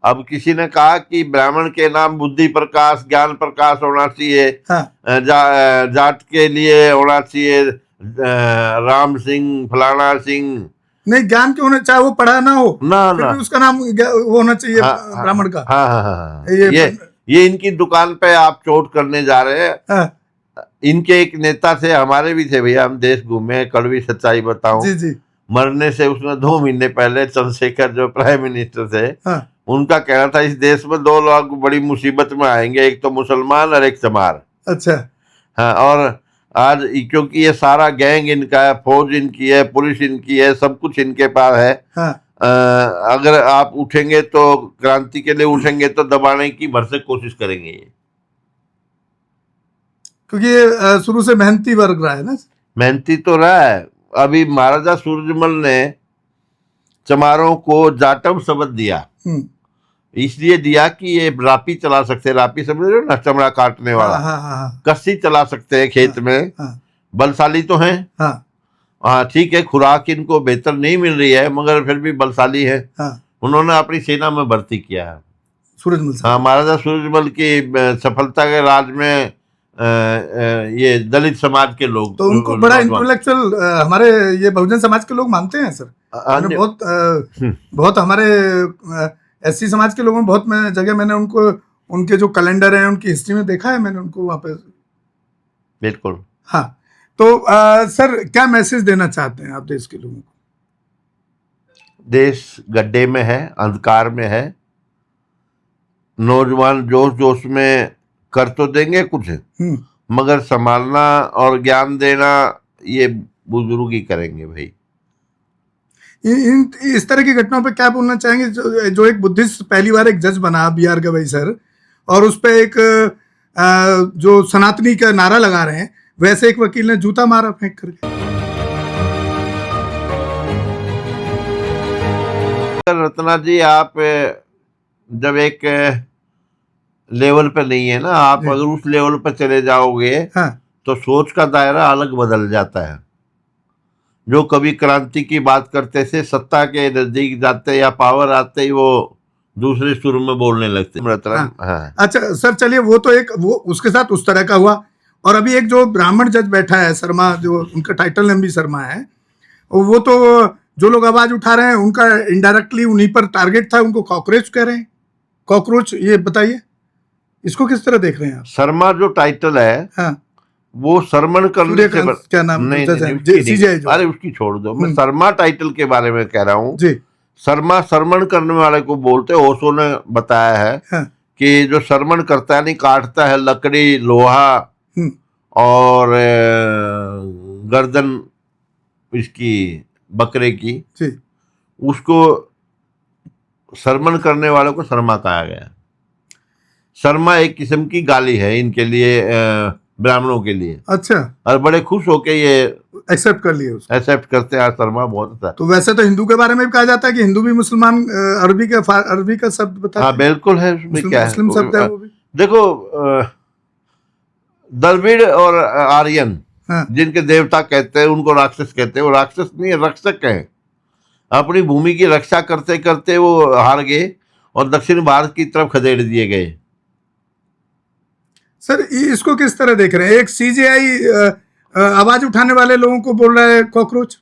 अब किसी ने कहा कि ब्राह्मण के नाम बुद्धि प्रकाश ज्ञान प्रकाश होना चाहिए, हाँ जाट के लिए होना चाहिए राम सिंह फलाना सिंह। नहीं, ज्ञान क्यों होना, चाहे वो पढ़ा ना हो, ना फिर ना भी उसका नाम वो होना चाहिए हाँ ब्राह्मण का। हाँ हाँ हाँ ये ये इनकी दुकान पे आप चोट करने जा रहे हैं। हाँ, इनके एक नेता थे, हमारे भी थे भैया, हम देश घूमे, कड़वी सच्चाई बताऊं, जी जी, मरने से उसने 2 महीने पहले चंद्रशेखर जो प्राइम मिनिस्टर थे, हाँ उनका कहना था इस देश में 2 लोग बड़ी मुसीबत में आएंगे, एक तो मुसलमान और एक चमार। अच्छा, हाँ, और आज क्योंकि ये सारा गैंग इनका है, फौज इनकी है, पुलिस इनकी है, सब कुछ इनके पास है। हाँ अगर आप उठेंगे तो क्रांति के लिए उठेंगे तो दबाने की भरसक कोशिश करेंगे ये, क्योंकि ये शुरू से मेहनती वर्ग रहा है ना। मेहनती तो रहा है। अभी महाराजा सूरजमल ने चमारों को जाटव शब्द दिया, इसलिए दिया कि ये रापी चला सकते, रापी समझ रहे हो ना, चमड़ा काटने वाला, हाँ हाँ हाँ कस्सी चला सकते हैं खेत में, हाँ बलशाली तो हैं। हाँ हाँ ठीक है, खुराक इनको बेहतर नहीं मिल रही है मगर फिर भी बलशाली है। हाँ, उन्होंने अपनी सेना में भर्ती किया है। सूरजमल साहब। हाँ, महाराजा सूरजमल की सफलता के राज में ये दलित समाज के लोग, तो उनको बड़ा इंटेलेक्चुअल हमारे ये बहुजन समाज के लोग मानते हैं सर। मैंने बहुत बहुत हमारे एससी समाज के लोगों में बहुत जगह मैंने उनको, उनके जो कैलेंडर हैं उनकी हिस्ट्री में देखा है मैंने उनको वहाँ पे। बिल्कुल। हाँ, तो सर क्या मैसेज देना चाहते हैं आप देश के लोगों को? देश गड्ढे में है, अंधकार में है, नौजवान जोश जोश में कर तो देंगे कुछ, मगर संभालना और ज्ञान देना ये बुजुर्ग ही करेंगे भाई। इस तरह की घटनाओं पे क्या बोलना चाहेंगे? जो एक बुद्धिस्ट पहली बार एक जज बना BR गवई सर, और उस पे एक जो सनातनी का नारा लगा रहे हैं, वैसे एक वकील ने जूता मारा फेंक करके। रत्ना जी, आप जब एक लेवल पे नहीं है ना, आप अगर उस लेवल पे चले जाओगे हाँ, तो सोच का दायरा अलग बदल जाता है। जो कभी क्रांति की बात करते थे, सत्ता के नजदीक जाते या पावर आते ही वो दूसरे सुर में बोलने लगते। हाँ। हाँ। अच्छा सर, चलिए वो तो एक वो उसके साथ उस तरह का हुआ, और अभी एक जो ब्राह्मण जज बैठा है शर्मा, जो उनका टाइटल MB शर्मा है, वो तो जो लोग आवाज उठा रहे हैं उनका इनडायरेक्टली उन्हीं पर टारगेट था, उनको कॉकरोच कह रहे हैं। कॉकरोच, ये बताइए इसको किस तरह देख रहे हैं आप? शर्मा जो टाइटल है, हाँ, वो शरमन करने से क्या नाम? नहीं, अरे उसकी छोड़ दो, मैं शर्मा टाइटल के बारे में कह रहा हूँ जी। शर्मा शरमन करने वाले को बोलते, ओशो ने बताया है। हाँ। कि जो शरमन करता है, नहीं काटता है लकड़ी लोहा और गर्दन इसकी बकरे की जी, उसको शरमन करने वालों को शर्मा कहा गया। शर्मा एक किस्म की गाली है इनके लिए, ब्राह्मणों के लिए। अच्छा, और बड़े खुश होके ये एक्सेप्ट कर लिए, एक्सेप्ट करते हैं शर्मा, बहुत अच्छा। तो वैसे तो हिंदू के बारे में भी कहा जाता है कि हिंदू भी मुसलमान, अरबी का शब्द बताते हैं। हाँ बिल्कुल है, उसमें क्या है, मुस्लिम शब्द है वो भी। देखो द्रविड़ और आर्यन, हाँ, जिनके देवता कहते हैं उनको राक्षस कहते हैं, वो राक्षस नहीं है, रक्षक हैं। अपनी भूमि की रक्षा करते करते वो हार गए और दक्षिण भारत की तरफ खदेड़ दिए गए। सर इसको किस तरह देख रहे हैं? एक CJI आवाज उठाने वाले लोगों को बोल रहा है कॉकरोच,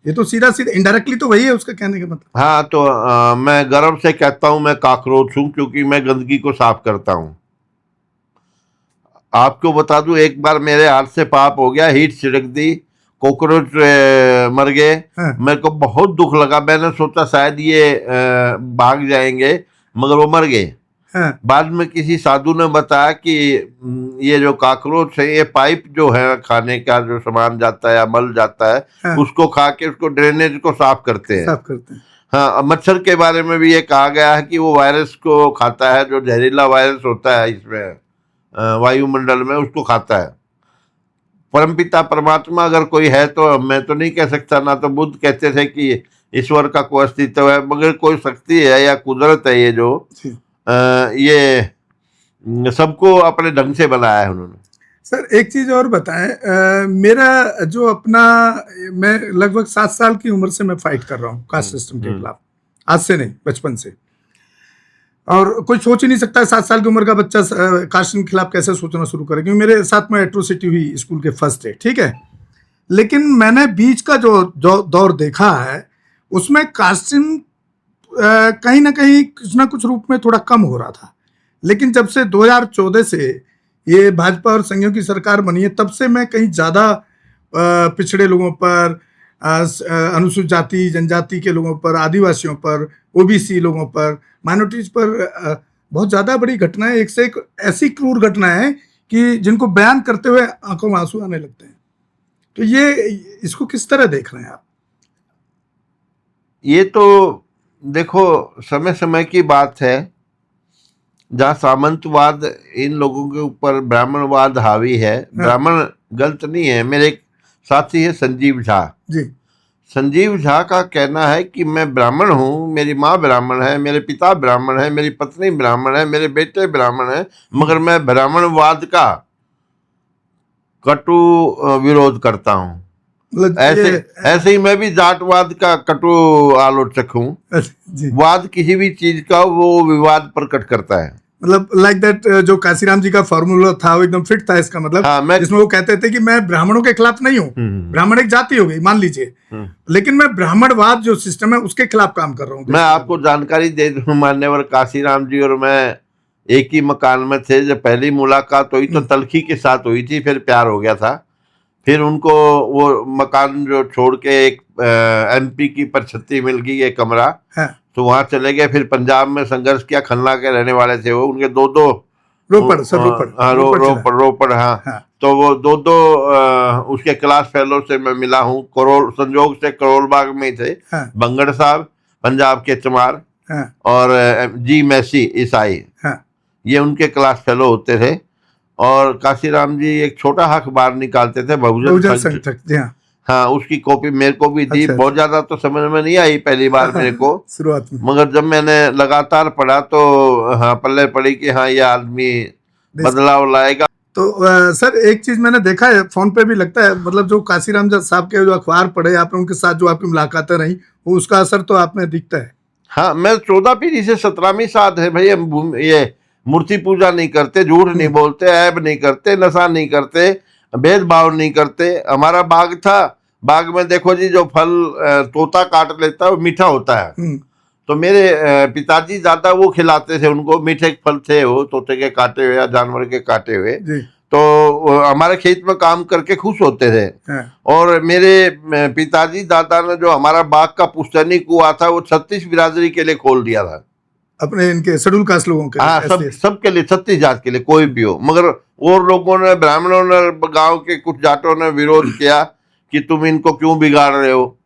ये तो सीधा सीधा इनडायरेक्टली तो वही है उसका कहने का मतलब। हाँ, तो मैं गर्व से कहता हूं मैं कॉकरोच हूं, क्योंकि मैं गंदगी को साफ करता हूं। आपको बता दूं, एक बार मेरे हाथ से पाप हो गया, हीट छिड़क दी, कॉकरोच मर गए। हाँ। मेरे को बहुत दुख लगा, मैंने सोचा शायद ये भाग जाएंगे, मगर वो मर गए। हाँ। बाद में किसी साधु ने बताया कि ये जो कॉकरोच है, ये पाइप जो है खाने का जो सामान जाता है या मल जाता है, हाँ, उसको खा के उसको ड्रेनेज को साफ करते हैं। हाँ, मच्छर के बारे में भी ये कहा गया है कि वो वायरस को खाता है, जो जहरीला वायरस होता है इसमें वायुमंडल में, उसको खाता है। परमपिता परमात्मा अगर कोई है तो मैं तो नहीं कह सकता, ना तो बुद्ध कहते थे कि ईश्वर का कोई अस्तित्व है, मगर कोई शक्ति है या कुदरत है ये जो ये सबको अपने ढंग से बनाया है उन्होंने। सर एक चीज और बताएं, मेरा जो अपना, मैं लगभग 7 साल की उम्र से मैं फाइट कर रहा हूँ कास्ट सिस्टम के खिलाफ, आज से नहीं बचपन से। और कोई सोच ही नहीं सकता 7 साल की उम्र का बच्चा कास्टिंग के खिलाफ कैसे सोचना शुरू करे, क्योंकि मेरे साथ में एट्रोसिटी हुई स्कूल के फर्स्ट डे, ठीक है। लेकिन मैंने बीच का जो दौर देखा है उसमें कास्टिंग कहीं ना कहीं कुछ ना कुछ रूप में थोड़ा कम हो रहा था। लेकिन जब से 2014 से ये भाजपा और संघियों की सरकार बनी है, तब से मैं कहीं ज़्यादा पिछड़े लोगों पर, अनुसूचित जाति जनजाति के लोगों पर, आदिवासियों पर, ओबीसी लोगों पर, माइनॉरिटीज पर बहुत ज़्यादा बड़ी घटनाएं, एक से एक ऐसी क्रूर घटनाएं हैं कि जिनको बयान करते हुए आंखों में आंसू आने लगते हैं। तो ये इसको किस तरह देख रहे हैं आप? ये तो देखो समय समय की बात है, जहाँ सामंतवाद इन लोगों के ऊपर ब्राह्मणवाद हावी है। ब्राह्मण गलत नहीं है। मेरे एक साथी है संजीव झा जी। संजीव झा का कहना है कि मैं ब्राह्मण हूँ, मेरी माँ ब्राह्मण है, मेरे पिता ब्राह्मण है, मेरी पत्नी ब्राह्मण है, मेरे बेटे ब्राह्मण है, मगर मैं ब्राह्मणवाद का कटु विरोध करता हूँ। ऐसे ही मैं भी जाटवाद का कटु आलोचक हूँ। वाद किसी भी चीज का वो विवाद प्रकट करता है। मतलब लाइक दैट जो काशीराम जी का फॉर्मूला था वो एकदम फिट था इसका मतलब। हाँ, जिसमें वो कहते थे कि मैं ब्राह्मणों के खिलाफ नहीं हूँ, ब्राह्मण एक जाति हो गई मान लीजिए, लेकिन मैं ब्राह्मणवाद जो सिस्टम है उसके खिलाफ काम कर रहा हूँ। मैं आपको जानकारी दे दूं, मान्यवर काशीराम जी और मैं एक ही मकान में थे। जब पहली मुलाकात हुई तो तलखी के साथ हुई थी, फिर प्यार हो गया था। फिर उनको वो मकान जो छोड़ के एक MP की परछत्ती मिल गई, एक कमरा, तो वहां चले गए। फिर पंजाब में संघर्ष किया, खन्ना के रहने वाले थे वो। उनके दो रोपड़ हाँ। तो वो दो उसके क्लास फेलो से मैं मिला हूँ। संजोग से करोल बाग में थे। बंगड़ साहब पंजाब के चमार और जी मैसी ईसाई, ये उनके क्लास फेलो होते थे। और काशीराम जी एक छोटा अखबार निकालते थे, बहुजन संघ। हाँ, उसकी कॉपी मेरे को भी दी। बहुत ज्यादा तो समझ में नहीं आई पहली बार मेरे को शुरुआत में, मगर जब मैंने लगातार पढ़ा तो हाँ पल्ले पड़ी कि हाँ ये आदमी बदलाव लाएगा। तो सर एक चीज मैंने देखा है, फोन पे भी लगता है, मतलब जो काशीराम साहब के जो अखबार पढ़े आपने, उनके साथ जो आपकी मुलाकातें रही, उसका असर तो आप में दिखता है। हाँ, मैं 14 पीढ़ी से 17वीं साथ है भाई। ये मूर्ति पूजा नहीं करते, झूठ नहीं बोलते, ऐब नहीं करते, नशा नहीं करते, भेदभाव नहीं करते। हमारा बाग था, बाग में देखो जी जो फल तोता काट लेता है वो मीठा होता है। तो मेरे पिताजी ज्यादा वो खिलाते थे उनको, मीठे फल थे वो, तोते के काटे हुए या जानवर के काटे हुए। तो हमारे खेत में काम करके खुश होते थे। और मेरे पिताजी दादा ने जो हमारा बाग का पुश्तैनी कुआं था वो 36 बिरादरी के लिए खोल दिया था, अपने इनके शेड्यूल कास्ट लोगों के। हाँ, सब के लिए, 36 जात के लिए, कोई भी हो। मगर और लोगों ने, ब्राह्मणों ने, गांव के कुछ जाटों ने विरोध किया कि तुम इनको क्यों बिगाड़ रहे हो।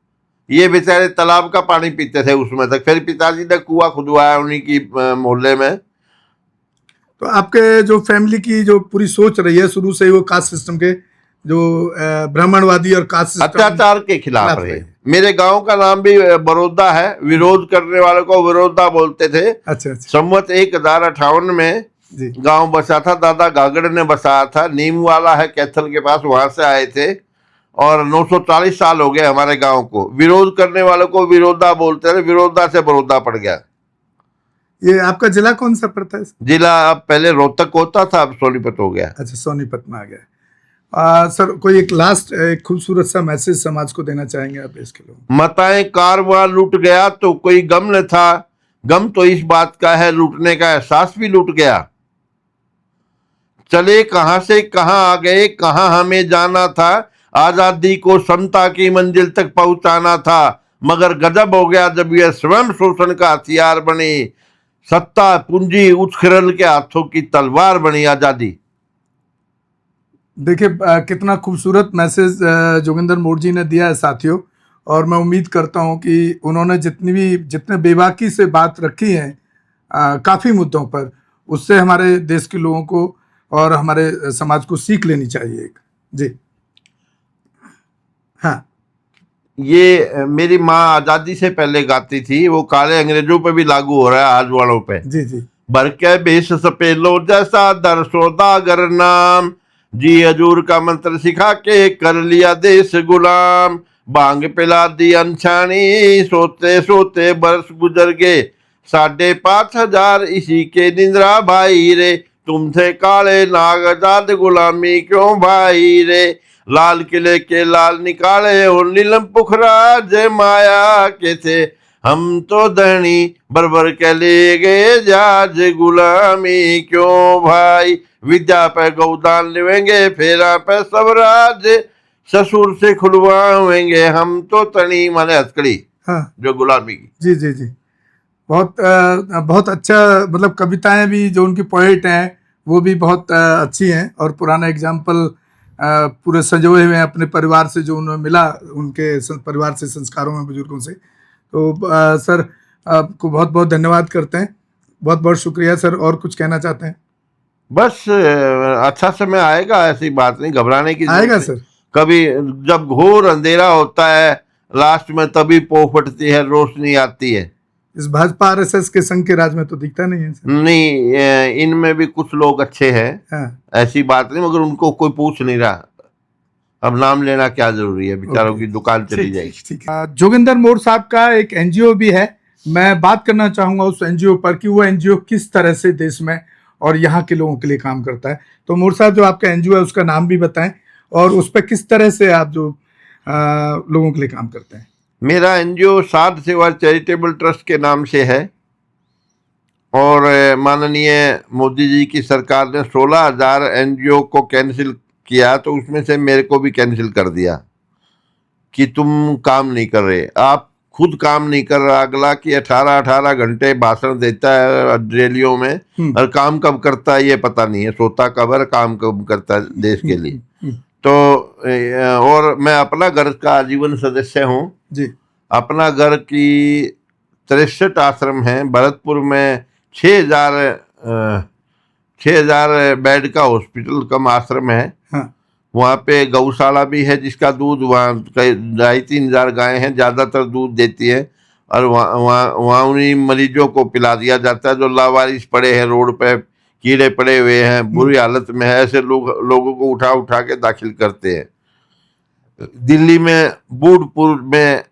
ये बेचारे तालाब का पानी पीते थे उसमें तक। फिर पिताजी ने कुआं खुदवाया उन्हीं की मोहल्ले में। तो आपके जो फैमिली की जो पूरी सोच रही है शुरू से ही, वो कास्ट सिस्टम के जो ब्राह्मणवादी और कास्ट सिस्टम अत्याचार के खिलाफ रहे। मेरे गांव का नाम भी बड़ौदा है। विरोध करने वालों को विरोधा बोलते थे। अच्छा। संवत 1058 में गांव बसा था, दादा गागड़ ने बसाया था। नीम वाला है कैथल के पास, वहां से आए थे। और 940 साल हो गए हमारे गांव को। विरोध करने वालों को विरोधा बोलते थे, विरोधा से बड़ौदा पड़ गया। ये आपका जिला कौन सा पड़ता है? जिला अब पहले रोहतक होता था, अब सोनीपत हो गया। अच्छा, सोनीपत में आ गया। सर कोई एक लास्ट एक खूबसूरत सा मैसेज समाज को देना चाहेंगे आप इसके लोग? मताएं कारवां लूट गया तो कोई गम न था, गम तो इस बात का है लूटने का एहसास भी लूट गया। चले कहां से कहां आ गए, कहां हमें जाना था, आजादी को समता की मंजिल तक पहुंचाना था। मगर गजब हो गया जब यह स्वयं शोषण का हथियार बनी, सत्ता पूंजी उच्छृंखल के हाथों की तलवार बनी आजादी। देखिए कितना खूबसूरत मैसेज जोगिंदर मोड़ जी ने दिया है साथियों। और मैं उम्मीद करता हूं कि उन्होंने जितने बेबाकी से बात रखी है काफ़ी मुद्दों पर, उससे हमारे देश के लोगों को और हमारे समाज को सीख लेनी चाहिए एक। जी हाँ, ये मेरी माँ आजादी से पहले गाती थी, वो काले अंग्रेजों पे भी लागू हो रहा है आज वालों पे। जी। भर के बेस सपेलो जैसा दर सौदागर नाम, जी हजूर का मंत्र सिखा के कर लिया देश गुलाम। बांग पिला दी अनछानी, सोते सोते बरस गुजर गए, 5,500 इसी के निंद्रा भाई रे, तुमसे काले नाग दाद गुलामी क्यों भाई रे। लाल किले के लाल निकाले और नीलम पुखरा जय माया के थे, हम तो धनी बरबर के ले गए जाज गुलामी क्यों भाई। विद्या पे गौदान लेवेंगे, फेरा पे सब राज, ससुर से खुलवाएंगे हम तो तनी माने हथकड़ी। हाँ जो गुलामी की। जी जी जी, बहुत अच्छा, मतलब कविताएं भी जो उनकी पोएट हैं वो भी बहुत अच्छी हैं, और पुराना एग्जाम्पल पूरे संजोए हुए हैं अपने परिवार से, जो उन्हें मिला उनके परिवार से, संस्कारों में, बुजुर्गों से। तो सर आपको बहुत बहुत धन्यवाद करते हैं, बहुत बहुत शुक्रिया सर। और कुछ कहना चाहते हैं? बस अच्छा समय आएगा, ऐसी बात नहीं, घबराने की आएगा जरूरत नहीं। सर। कभी जब घोर अंधेरा होता है लास्ट में, तभी पो फटती है, रोशनी आती है। इस भाजपा आरएसएस के संघ के राज में तो दिखता नहीं है सर। नहीं, इनमें भी कुछ लोग अच्छे हैं, हाँ ऐसी बात नहीं, मगर उनको कोई पूछ नहीं रहा। अब नाम लेना क्या जरूरी है, बेचारों की दुकान चली जाएगी। ठीक है। जोगिंदर मोर साहब का एक एनजीओ भी है, मैं बात करना चाहूंगा उस एनजीओ पर कि वो एनजीओ किस तरह से देश में और यहाँ के लोगों के लिए काम करता है। तो मोर साहब, जो आपका एनजीओ है उसका नाम भी बताएं, और उस पर किस तरह से आप जो लोगों के लिए काम करते हैं। मेरा एनजीओ साध सेवा चैरिटेबल ट्रस्ट के नाम से है, और माननीय मोदी जी की सरकार ने 16,000 एनजीओ को कैंसिल किया, तो उसमें से मेरे को भी कैंसिल कर दिया कि तुम काम नहीं कर रहे। आप खुद काम नहीं कर रहा, अगला कि 18 घंटे भाषण देता है रैलियों में, और काम कब करता है ये पता नहीं है, सोता कब है, काम कब करता है देश के लिए। तो और मैं अपना घर का आजीवन सदस्य हूँ जी। अपना घर की 63 आश्रम हैं भरतपुर में, 6,000 बेड का हॉस्पिटल कम आश्रम है। हाँ। वहाँ पे गौशाला भी है जिसका दूध, वहाँ 2,500-3,000 गायें हैं, ज़्यादातर दूध देती है, और वहाँ उन्हीं मरीजों को पिला दिया जाता है जो लावारिस पड़े हैं, रोड पे कीड़े पड़े हुए हैं, बुरी हालत में है, ऐसे लोगों को उठा उठा के दाखिल करते हैं। दिल्ली में बूढ़पुर में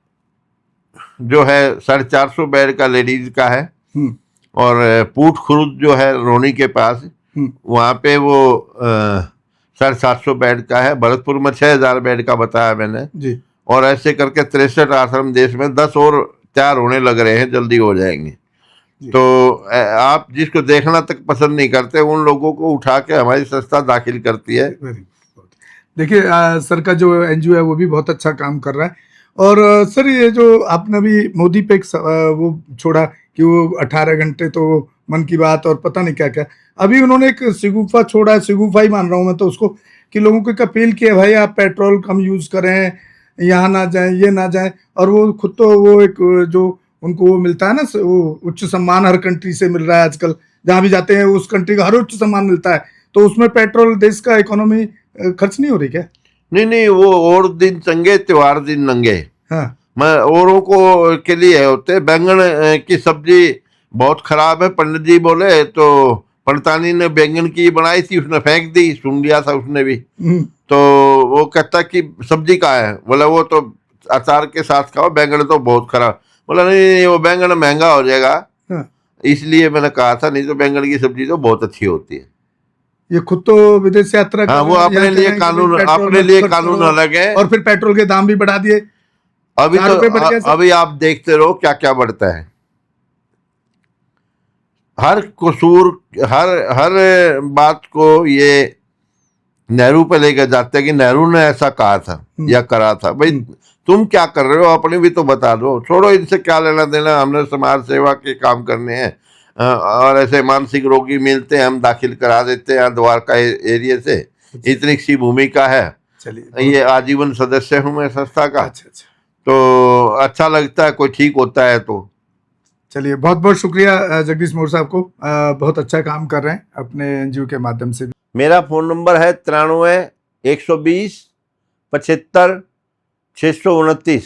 जो है 450 बेड का लेडीज का है, और पूट खुर्द जो है रोनी के पास, वहाँ पे वो 750 बेड का है। भरतपुर में 6,000 बेड का बताया मैंने जी। और ऐसे करके 63 आश्रम देश में, 10 और तैयार होने लग रहे हैं, जल्दी हो जाएंगे। तो आप जिसको देखना तक पसंद नहीं करते, उन लोगों को उठा के हमारी संस्था दाखिल करती है। देखिए सर का जो एनजीओ है वो भी बहुत अच्छा काम कर रहा है। और सर, ये जो आपने भी मोदी पे एक वो छोड़ा कि वो 18 घंटे तो मन की बात और पता नहीं क्या क्या, अभी उन्होंने एक सिगुफा छोड़ा है, सिगुफा ही मान रहा हूँ मैं तो उसको, कि लोगों को एक अपील की है, भाई आप पेट्रोल कम यूज करें, यहाँ ना जाएं, ये ना जाएं। और वो खुद तो वो एक जो उनको वो मिलता है ना, वो उच्च सम्मान हर कंट्री से मिल रहा है आजकल, जहाँ भी जाते हैं उस कंट्री का हर उच्च सम्मान मिलता है, तो उसमें पेट्रोल देश का इकोनॉमी खर्च नहीं हो रही क्या? नहीं, वो और दिन चंगे त्योहार दिन नंगे। हाँ। मैं औरों को के लिए होते। बैंगन की सब्जी बहुत खराब है, पंडित जी बोले, तो पंडितानी ने बैंगन की बनाई थी, उसने फेंक दी, सुन लिया था उसने भी। तो वो कहता कि सब्जी का है, बोला वो तो अचार के साथ खाओ, बैंगन तो बहुत खराब। बोला नहीं, वो बैंगन महंगा हो जाएगा। हाँ। इसलिए मैंने कहा था, नहीं तो बैंगन की सब्जी तो बहुत अच्छी होती है। ये खुद तो विदेश यात्रा, हाँ, वो अपने लिए कानून अलग है, और फिर पेट्रोल के दाम भी बढ़ा दिए। अभी आप देखते रहो क्या क्या बढ़ता है। हर कसूर, हर बात को ये नेहरू पे लेकर जाते हैं कि नेहरू ने ऐसा कहा था या करा था। भाई तुम क्या कर रहे हो, अपने भी तो बता दो। छोड़ो, इनसे क्या लेना देना, हमने समाज सेवा के काम करने हैं। और ऐसे मानसिक रोगी मिलते हैं, हम दाखिल करा देते हैं द्वारका एरिया से, इतनी सी भूमिका है। चलिए, ये आजीवन सदस्य हूँ मैं संस्था का। अच्छा। तो अच्छा लगता है, कोई ठीक होता है तो। चलिए, बहुत बहुत शुक्रिया जगदीश मोर साहब को, बहुत अच्छा काम कर रहे हैं अपने एनजीओ के माध्यम से। मेरा फ़ोन नंबर है 93-120 75 629।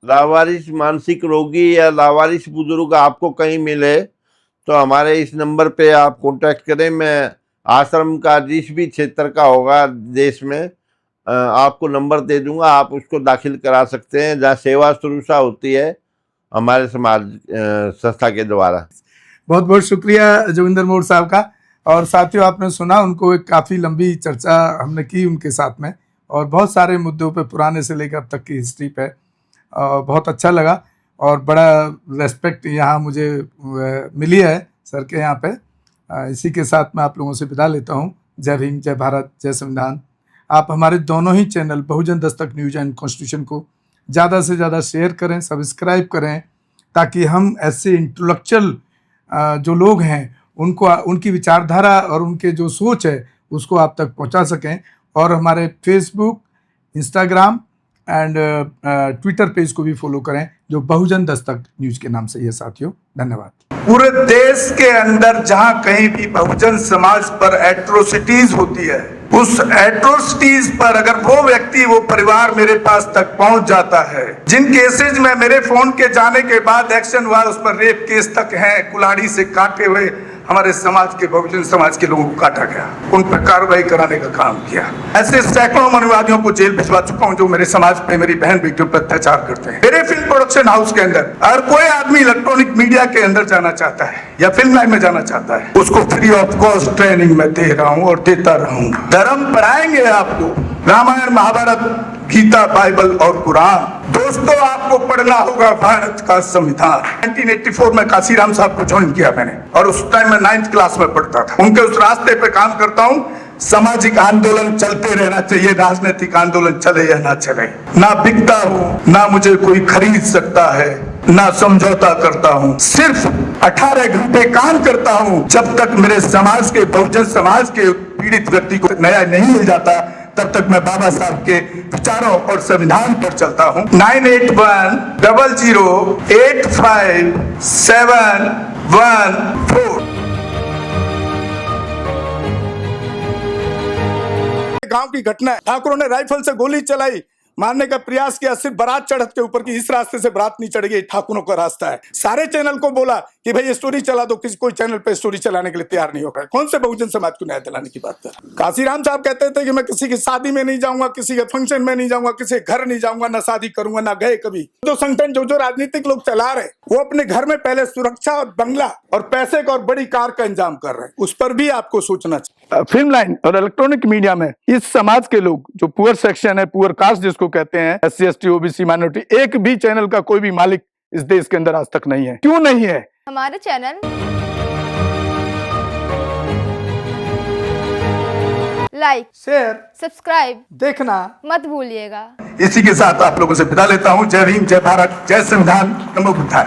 लावारिस मानसिक रोगी या लावारिस बुजुर्ग आपको कहीं मिले तो हमारे इस नंबर पे आप कांटेक्ट करें। मैं आश्रम का जिस भी क्षेत्र का होगा देश में आपको नंबर दे दूंगा, आप उसको दाखिल करा सकते हैं, जहाँ सेवा शुश्रूषा होती है हमारे समाज संस्था के द्वारा। बहुत बहुत शुक्रिया जोगिंदर मोड़ साहब का। और साथियों, आपने सुना, उनको एक काफ़ी लंबी चर्चा हमने की उनके साथ में, और बहुत सारे मुद्दों पे पुराने से लेकर अब तक की हिस्ट्री पे बहुत अच्छा लगा। और बड़ा रेस्पेक्ट यहाँ मुझे मिली है सर के यहाँ पे। इसी के साथ मैं आप लोगों से विदा लेता हूँ। जय भीम, जय भारत, जय संविधान। आप हमारे दोनों ही channel Bahujan Dastak news and constitution को ज़्यादा से ज़्यादा शेयर करें, सब्सक्राइब करें, ताकि हम ऐसे इंटेलेक्चुअल जो लोग हैं उनको, उनकी विचारधारा और उनके जो सोच है उसको आप तक पहुंचा सकें। और हमारे Facebook, Instagram and Twitter page को भी फॉलो करें, जो बहुजन दस्तक न्यूज के नाम से है साथियों। धन्यवाद। पूरे देश के अंदर जहां कहीं भी बहुजन समाज पर एट्रोसिटीज होती है, उस एट्रोसिटीज पर अगर वो व्यक्ति, वो परिवार मेरे पास तक पहुंच जाता है, जिन केसेज में मेरे फोन के जाने के बाद एक्शन हुआ, उस पर रेप केस तक है, कुल्हाड़ी से काटे हुए हमारे समाज के, बहुजन समाज के लोगों को काटा गया, उन पर कार्रवाई कराने का काम किया। ऐसे सैकड़ों मनुवादियों को जेल भिजवा चुका हूं जो मेरे समाज पे, मेरी बहन बेटियों पर अत्याचार करते हैं। मेरे फिल्म प्रोडक्शन हाउस के अंदर अगर कोई आदमी इलेक्ट्रॉनिक मीडिया के अंदर जाना चाहता है या फिल्म लाइन में जाना चाहता है, उसको फ्री ऑफ कॉस्ट ट्रेनिंग में दे रहा हूं और देता रहूंगा। धर्म पढ़ाएंगे आपको, रामायण, महाभारत, गीता, बाइबल और कुरान। दोस्तों, आपको पढ़ना होगा भारत का संविधान। 1984 में काशीराम साहब को ज्वाइन किया मैंने, और उस टाइम मैं 9th क्लास में पढ़ता था। उनके उस रास्ते पे काम करता हूँ। सामाजिक आंदोलन चलते रहना चाहिए, राजनीतिक आंदोलन चले या ना चले। ना बिकता हूँ, ना मुझे कोई खरीद सकता है, ना समझौता करता हूँ। सिर्फ 18 घंटे काम करता हूँ। जब तक मेरे समाज के, बहुजन समाज के पीड़ित व्यक्ति को न्याय नहीं मिल जाता, तब तक मैं बाबा साहब के विचारों और संविधान पर चलता हूँ। 9810085714। गांव की घटना है, ठाकुरों ने राइफल से गोली चलाई, मारने का प्रयास किया, सिर्फ बारात चढ़त के ऊपर की, इस रास्ते से बारात नहीं चढ़ गई, ठाकुरों का रास्ता है। सारे चैनल को बोला कि भाई ये स्टोरी चला दो, किसी कोई चैनल पे स्टोरी चलाने के लिए तैयार नहीं होगा। कौन से बहुजन समाज को न्याय दिलाने की बात कर? काशीराम साहब कहते थे कि मैं किसी की शादी में नहीं जाऊंगा, किसी के फंक्शन में नहीं जाऊंगा, किसी के घर नहीं जाऊंगा, ना शादी करूंगा, ना गए कभी। जो संगठन, जो राजनीतिक लोग चला रहे, वो अपने घर में पहले सुरक्षा और बंगला और पैसे का और बड़ी कार का इंतजाम कर रहे हैं। उस पर भी आपको सोचना चाहिए। फिल्म लाइन और इलेक्ट्रॉनिक मीडिया में इस समाज के लोग, जो पुअर सेक्शन है, पुअर कास्ट जिसको कहते हैं, SC ST OBC माइनॉरिटी, एक भी चैनल का कोई भी मालिक इस देश के अंदर आज तक नहीं है। क्यों नहीं है? हमारे चैनल लाइक, शेयर, सब्सक्राइब देखना मत भूलिएगा। इसी के साथ आप लोगों से विदा लेता हूँ। जय भीम, जय भारत, जय संविधान, नमो बुद्धाय।